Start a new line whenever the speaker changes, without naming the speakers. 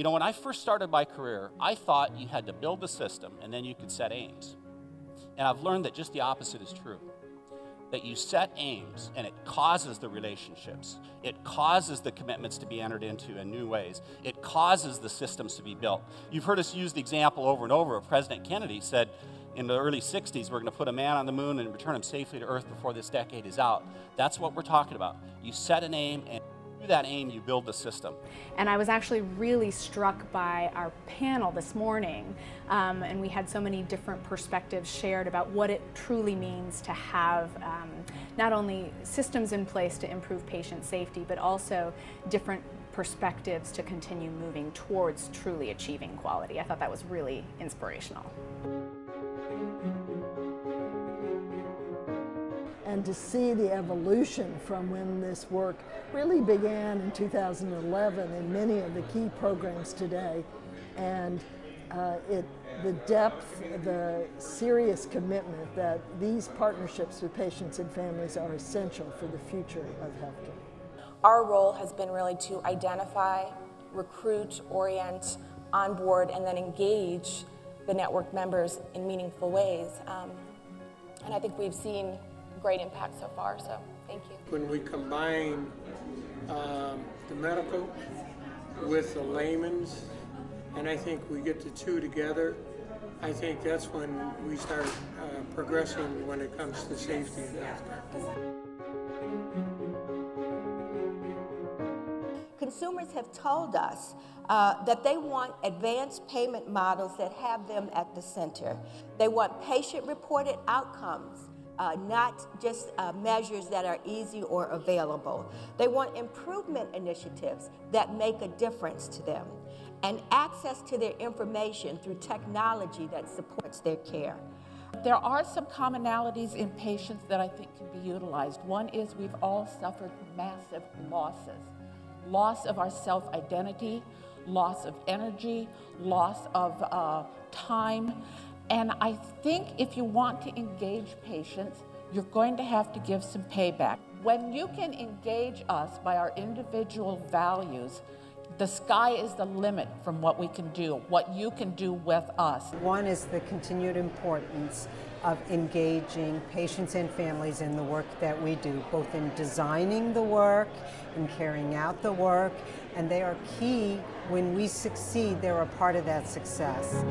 You know, when I first started my career, I thought you had to build the system and then you could set aims. And I've learned that just the opposite is true. That you set aims and it causes the relationships. It causes the commitments to be entered into in new ways. It causes the systems to be built. You've heard us use the example over and over of President Kennedy said in the early 60s, we're going to put a man on the moon and return him safely to Earth before this decade is out. That's what we're talking about. You set an aim, and through that aim, you build the system.
And I was actually really struck by our panel this morning, and we had so many different perspectives shared about what it truly means to have not only systems in place to improve patient safety, but also different perspectives to continue moving towards truly achieving quality. I thought that was really inspirational.
And to see the evolution from when this work really began in 2011 in many of the key programs today, and the depth, the serious commitment that these partnerships with patients and families are essential for the future of healthcare.
Our role has been really to identify, recruit, orient, onboard, and then engage the network members in meaningful ways. And I think we've seen great impact so far, so thank you.
When we combine the medical with the layman's, and I think we get the two together, I think that's when we start progressing when it comes to safety in healthcare.
Consumers have told us that they want advanced payment models that have them at the center. They want patient-reported outcomes, not just measures that are easy or available. They want improvement initiatives that make a difference to them, and access to their information through technology that supports their care.
There are some commonalities in patients that I think can be utilized. One is we've all suffered massive losses. Loss of our self-identity, loss of energy, loss of time. And I think if you want to engage patients, you're going to have to give some payback. When you can engage us by our individual values, the sky is the limit from what we can do, what you can do with us.
One is the continued importance of engaging patients and families in the work that we do, both in designing the work and carrying out the work, and they are key. When we succeed, they're a part of that success.